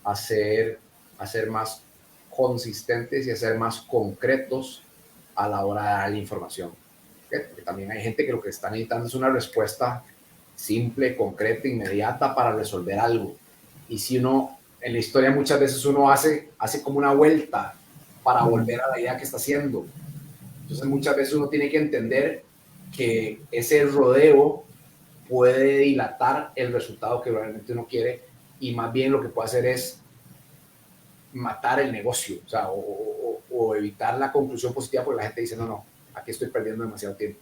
a ser más consistentes y a ser más concretos a la hora de dar la información. Porque también hay gente que lo que está necesitando es una respuesta simple, concreta, inmediata para resolver algo. Y si uno, en la historia muchas veces uno hace como una vuelta para volver a la idea que está haciendo. Entonces muchas veces uno tiene que entender que ese rodeo puede dilatar el resultado que realmente uno quiere y más bien lo que puede hacer es matar el negocio, o sea, o evitar la conclusión positiva porque la gente dice, no, aquí estoy perdiendo demasiado tiempo.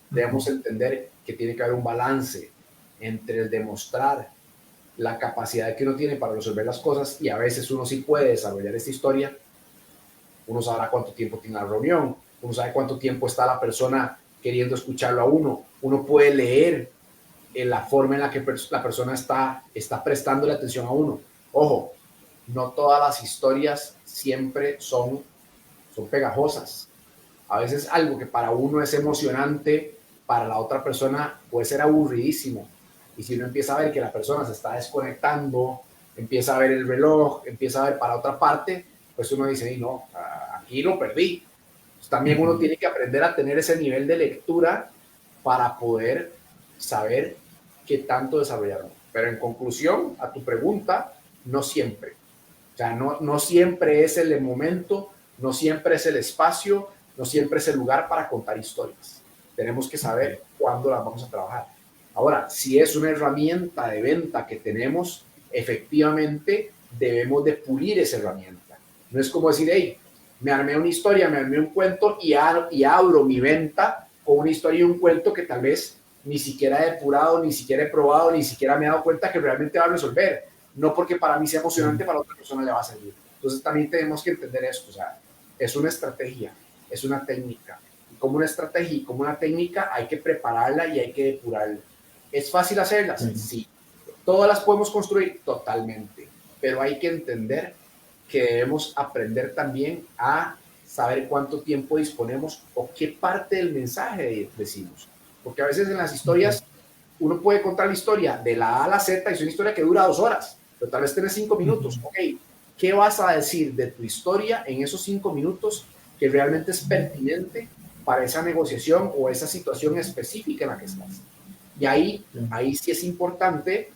Debemos entender que tiene que haber un balance entre el demostrar la capacidad que uno tiene para resolver las cosas y a veces uno sí puede desarrollar esta historia. Uno sabrá cuánto tiempo tiene la reunión, uno sabe cuánto tiempo está la persona queriendo escucharlo a uno, uno puede leer en la forma en la que la persona está prestando la atención a uno. Ojo, no todas las historias siempre son pegajosas. A veces algo que para uno es emocionante, para la otra persona puede ser aburridísimo. Y si uno empieza a ver que la persona se está desconectando, empieza a ver el reloj, empieza a ver para otra parte, pues uno dice, no, aquí lo perdí. Pues también uno tiene que aprender a tener ese nivel de lectura para poder saber qué tanto desarrollaron. Pero en conclusión, a tu pregunta, no siempre. O sea, no siempre es el momento, no siempre es el espacio, no siempre es el lugar para contar historias. Tenemos que saber cuándo las vamos a trabajar. Ahora, si es una herramienta de venta que tenemos, efectivamente debemos de pulir esa herramienta. No es como decir, hey, me armé una historia, me armé un cuento y abro mi venta con una historia y un cuento que tal vez ni siquiera he depurado, ni siquiera he probado, ni siquiera me he dado cuenta que realmente va a resolver. No porque para mí sea emocionante, para otra persona le va a servir. Entonces también tenemos que entender esto, o sea, es una estrategia, es una técnica. Y como una estrategia y como una técnica hay que prepararla y hay que depurarla. ¿Es fácil hacerlas? Sí. ¿Todas las podemos construir? Totalmente. Pero hay que entender que debemos aprender también a saber cuánto tiempo disponemos o qué parte del mensaje decimos. Porque a veces en las historias uno puede contar la historia de la A a la Z y es una historia que dura 2 horas, pero tal vez tenés 5 minutos. Ok, ¿qué vas a decir de tu historia en esos 5 minutos que realmente es pertinente para esa negociación o esa situación específica en la que estás? Y ahí sí es importante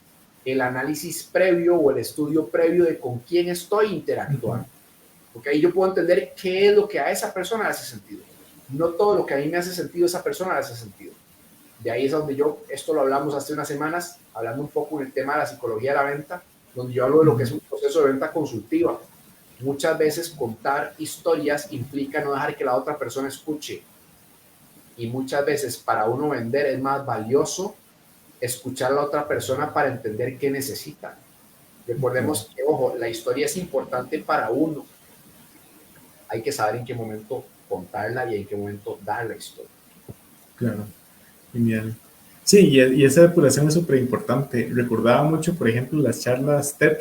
el análisis previo o el estudio previo de con quién estoy interactuando. Porque ahí yo puedo entender qué es lo que a esa persona le hace sentido. No todo lo que a mí me hace sentido, a esa persona le hace sentido. De ahí es donde esto lo hablamos hace unas semanas, hablando un poco en el tema de la psicología de la venta, donde yo hablo de lo que es un proceso de venta consultiva. Muchas veces contar historias implica no dejar que la otra persona escuche. Y muchas veces para uno vender es más valioso escuchar a la otra persona para entender qué necesita. Recordemos que, ojo, la historia es importante para uno. Hay que saber en qué momento contarla y en qué momento dar la historia. Claro, genial. Sí, y esa depuración es súper importante. Recordaba mucho, por ejemplo, las charlas TED.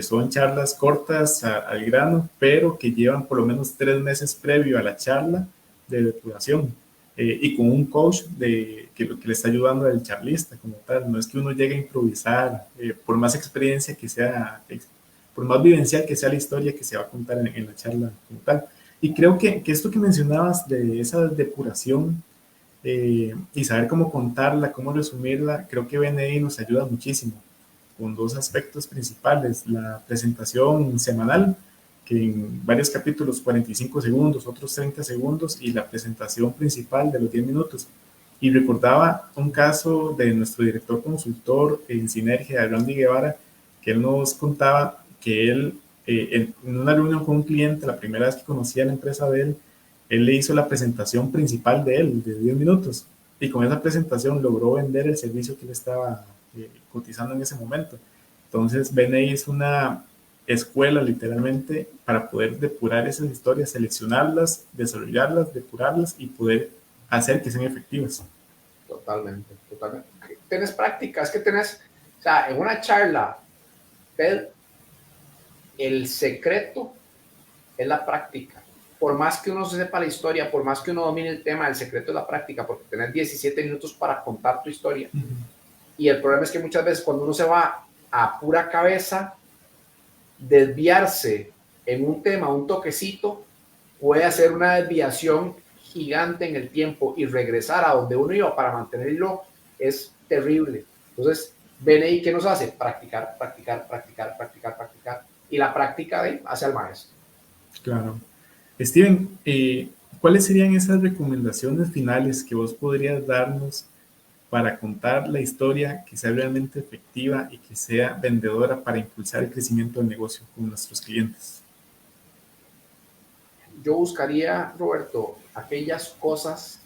Son charlas cortas al grano, pero que llevan por lo menos 3 meses previo a la charla de depuración. Y con un coach que le está ayudando al charlista como tal. No es que uno llegue a improvisar, por más experiencia que sea, por más vivencial que sea la historia que se va a contar en la charla como tal. Y creo que esto que mencionabas de esa depuración y saber cómo contarla, cómo resumirla, creo que BNI nos ayuda muchísimo con 2 aspectos principales: la presentación semanal, que en varios capítulos 45 segundos, otros 30 segundos, y la presentación principal de los 10 minutos. Y recordaba un caso de nuestro director consultor en Sinergia, Randy Guevara, que él nos contaba que él, en una reunión con un cliente, la primera vez que conocía la empresa de él le hizo la presentación principal de él, de 10 minutos, y con esa presentación logró vender el servicio que él estaba cotizando en ese momento. Entonces, BNI es una escuela literalmente para poder depurar esas historias, seleccionarlas, desarrollarlas, depurarlas y poder hacer que sean efectivas. Totalmente, totalmente. Tenés prácticas, que tenés, o sea, en una charla, el secreto es la práctica. Por más que uno sepa la historia, por más que uno domine el tema, el secreto es la práctica, porque tenés 17 minutos para contar tu historia. Y el problema es que muchas veces cuando uno se va a pura cabeza, desviarse en un tema, un toquecito, puede hacer una desviación gigante en el tiempo y regresar a donde uno iba para mantenerlo es terrible. Entonces, BNI, ¿qué nos hace? Practicar, practicar, practicar, practicar, practicar. Y la práctica hace al maestro. Claro. Steven, ¿cuáles serían esas recomendaciones finales que vos podrías darnos para contar la historia que sea realmente efectiva y que sea vendedora para impulsar el crecimiento del negocio con nuestros clientes? Yo buscaría, Roberto, aquellas cosas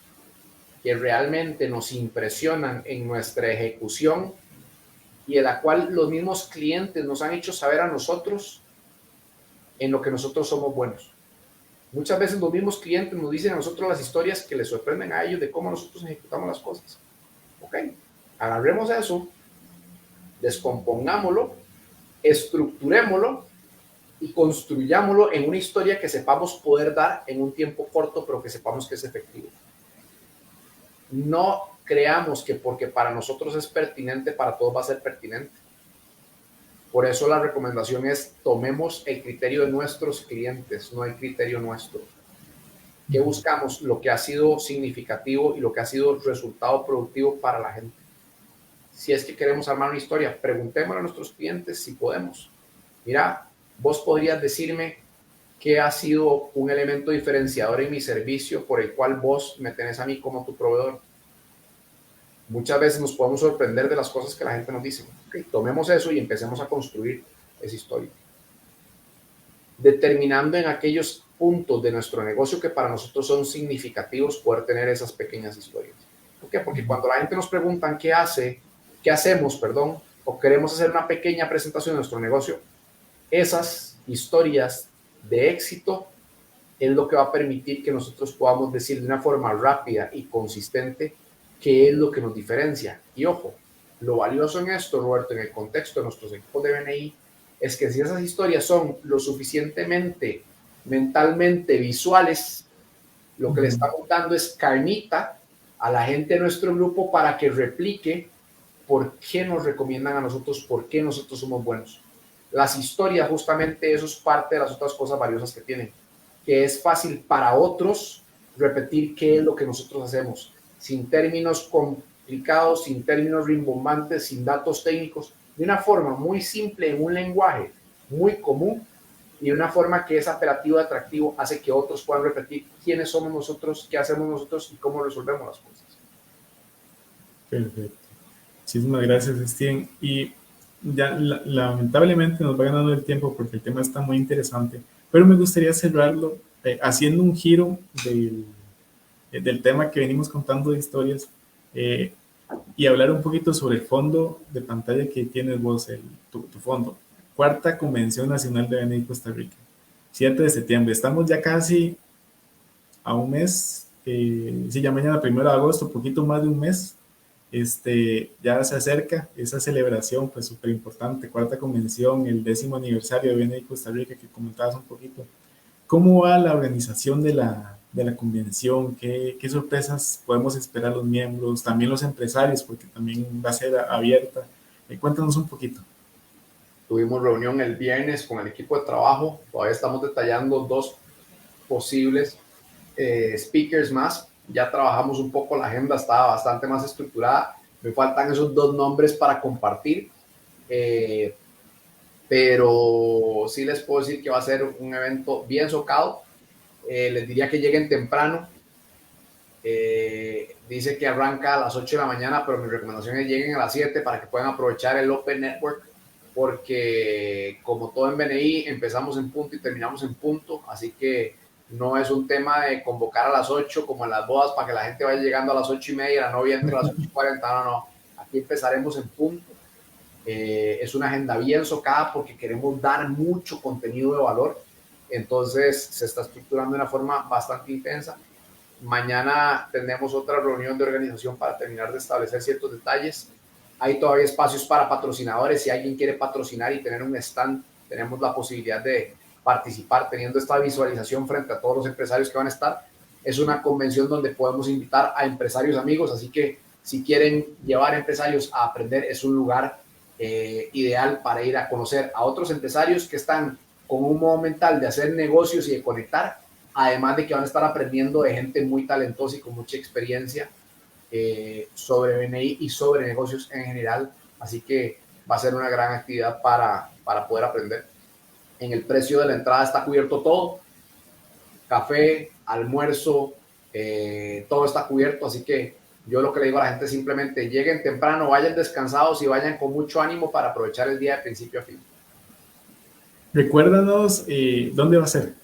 que realmente nos impresionan en nuestra ejecución y en la cual los mismos clientes nos han hecho saber a nosotros en lo que nosotros somos buenos. Muchas veces los mismos clientes nos dicen a nosotros las historias que les sorprenden a ellos de cómo nosotros ejecutamos las cosas. Ok, agarremos eso, descompongámoslo, estructurémoslo y construyámoslo en una historia que sepamos poder dar en un tiempo corto, pero que sepamos que es efectivo. No creamos que porque para nosotros es pertinente, para todos va a ser pertinente. Por eso la recomendación es tomemos el criterio de nuestros clientes, no el criterio nuestro. ¿Qué buscamos? Lo que ha sido significativo y lo que ha sido resultado productivo para la gente. Si es que queremos armar una historia, preguntémosle a nuestros clientes si podemos. Mira, vos podrías decirme qué ha sido un elemento diferenciador en mi servicio por el cual vos me tenés a mí como tu proveedor. Muchas veces nos podemos sorprender de las cosas que la gente nos dice. Okay, tomemos eso y empecemos a construir esa historia. Determinando en aquellos puntos de nuestro negocio que para nosotros son significativos poder tener esas pequeñas historias. ¿Por qué? Porque cuando la gente nos pregunta qué hacemos, perdón, o queremos hacer una pequeña presentación de nuestro negocio, esas historias de éxito es lo que va a permitir que nosotros podamos decir de una forma rápida y consistente qué es lo que nos diferencia. Y ojo, lo valioso en esto, Roberto, en el contexto de nuestros equipos de BNI, es que si esas historias son lo suficientemente mentalmente visuales, lo que le estamos dando es carnita a la gente de nuestro grupo para que replique por qué nos recomiendan a nosotros, por qué nosotros somos buenos. Las historias, justamente eso es parte de las otras cosas valiosas que tienen, que es fácil para otros repetir qué es lo que nosotros hacemos, sin términos complicados, sin términos rimbombantes, sin datos técnicos, de una forma muy simple, en un lenguaje muy común y de una forma que es apelativo y atractivo, hace que otros puedan repetir quiénes somos nosotros, qué hacemos nosotros y cómo resolvemos las cosas. Perfecto. Muchísimas gracias, Steven. Y ya lamentablemente nos va ganando el tiempo porque el tema está muy interesante, pero me gustaría cerrarlo haciendo un giro del tema que venimos contando de historias eh, y hablar un poquito sobre el fondo de pantalla que tienes vos, tu fondo. Cuarta Convención Nacional de BNI Costa Rica, 7 de septiembre. Estamos ya casi a un mes, sí, ya mañana 1 de agosto, poquito más de un mes. Ya se acerca esa celebración, pues súper importante, cuarta convención, el 10º aniversario de BNI Costa Rica que comentabas un poquito. ¿Cómo va la organización de la convención? ¿Qué sorpresas podemos esperar los miembros? También los empresarios, porque también va a ser abierta. Cuéntanos un poquito. Tuvimos reunión el viernes con el equipo de trabajo, todavía estamos detallando 2 posibles speakers más. Ya trabajamos un poco, la agenda está bastante más estructurada. Me faltan esos 2 nombres para compartir, pero sí les puedo decir que va a ser un evento bien socado. Les diría que lleguen temprano. Dice que arranca a las 8 de la mañana, pero mi recomendación es lleguen a las 7 para que puedan aprovechar el Open Network, porque como todo en BNI, empezamos en punto y terminamos en punto, así que no es un tema de convocar a las 8 como en las bodas para que la gente vaya llegando a las 8:30 y la novia entre a las 8:40, no, aquí empezaremos en punto. Es una agenda bien socada porque queremos dar mucho contenido de valor, entonces se está estructurando de una forma bastante intensa. Mañana tenemos otra reunión de organización para terminar de establecer ciertos detalles. Hay todavía espacios para patrocinadores. Si alguien quiere patrocinar y tener un stand, tenemos la posibilidad de participar teniendo esta visualización frente a todos los empresarios que van a estar. Es una convención donde podemos invitar a empresarios amigos, así que si quieren llevar empresarios a aprender, es un lugar ideal para ir a conocer a otros empresarios que están con un modo mental de hacer negocios y de conectar, además de que van a estar aprendiendo de gente muy talentosa y con mucha experiencia sobre BNI y sobre negocios en general. Así que va a ser una gran actividad para poder aprender. En el precio de la entrada está cubierto todo, café, almuerzo, todo está cubierto, así que yo lo que le digo a la gente es simplemente lleguen temprano, vayan descansados y vayan con mucho ánimo para aprovechar el día de principio a fin. Recuérdanos dónde va a ser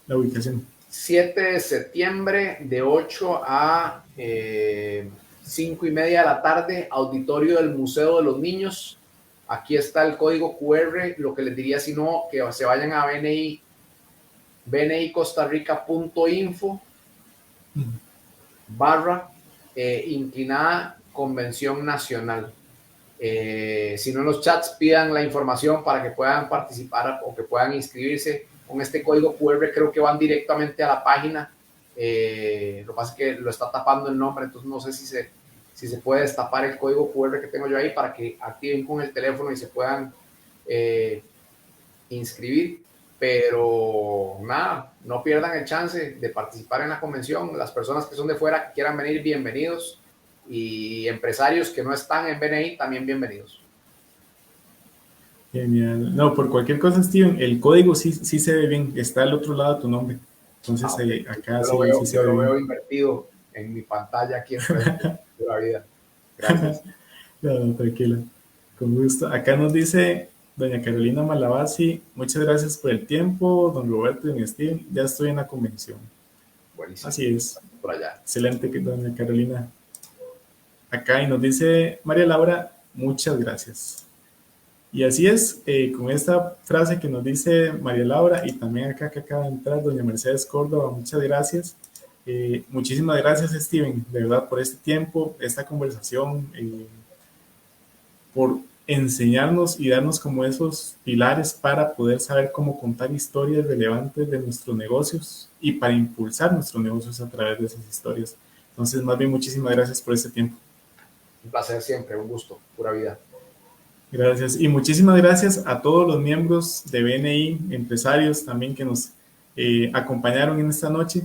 la ubicación. 7 de septiembre de 8 a 5:30 de la tarde, auditorio del Museo de los Niños. Aquí está el código QR, lo que les diría si no, que se vayan a bnicostarrica.info / inclinada convención nacional. Si no, en los chats pidan la información para que puedan participar o que puedan inscribirse con este código QR. Creo que van directamente a la página. Lo que pasa es que lo está tapando el nombre, entonces no sé si se puede destapar el código QR que tengo yo ahí para que activen con el teléfono y se puedan inscribir. Pero nada, no pierdan el chance de participar en la convención. Las personas que son de fuera que quieran venir, bienvenidos. Y empresarios que no están en BNI, también bienvenidos. Genial. No, por cualquier cosa, Steven, el código sí se ve bien, está al otro lado de tu nombre. Entonces, Okay. acá Yo sí se ve lo bien. veo invertido en mi pantalla aquí enfrente de la vida. Gracias. No, no, tranquila, con gusto. Acá nos dice doña Carolina Malavasi, muchas gracias por el tiempo, don Roberto y don Steven, ya estoy en la convención. Buenísimo. Así es. Por allá. Excelente, doña Carolina. Acá y nos dice María Laura, muchas gracias. Y así es, con esta frase que nos dice María Laura y también acá que acaba de entrar doña Mercedes Córdoba, muchas gracias. Muchísimas gracias, Steven, de verdad, por este tiempo, esta conversación, por enseñarnos y darnos como esos pilares para poder saber cómo contar historias relevantes de nuestros negocios y para impulsar nuestros negocios a través de esas historias. Entonces, más bien, muchísimas gracias por este tiempo. Un placer siempre, un gusto, pura vida. Gracias. Y muchísimas gracias a todos los miembros de BNI, empresarios también que nos acompañaron en esta noche.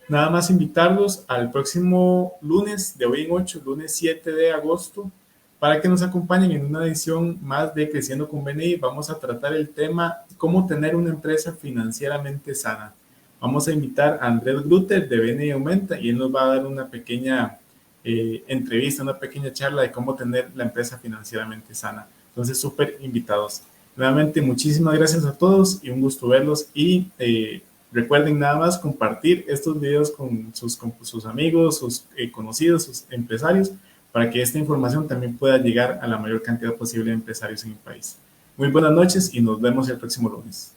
Nada más invitarlos al próximo lunes, de hoy en 8, lunes 7 de agosto, para que nos acompañen en una edición más de Creciendo con BNI. Vamos a tratar el tema cómo tener una empresa financieramente sana. Vamos a invitar a Andrés Grutter de BNI Aumenta y él nos va a dar una pequeña entrevista, una pequeña charla de cómo tener la empresa financieramente sana. Entonces, súper invitados. Nuevamente, muchísimas gracias a todos y un gusto verlos. Y recuerden nada más compartir estos videos con sus amigos, sus conocidos, sus empresarios, para que esta información también pueda llegar a la mayor cantidad posible de empresarios en el país. Muy buenas noches y nos vemos el próximo lunes.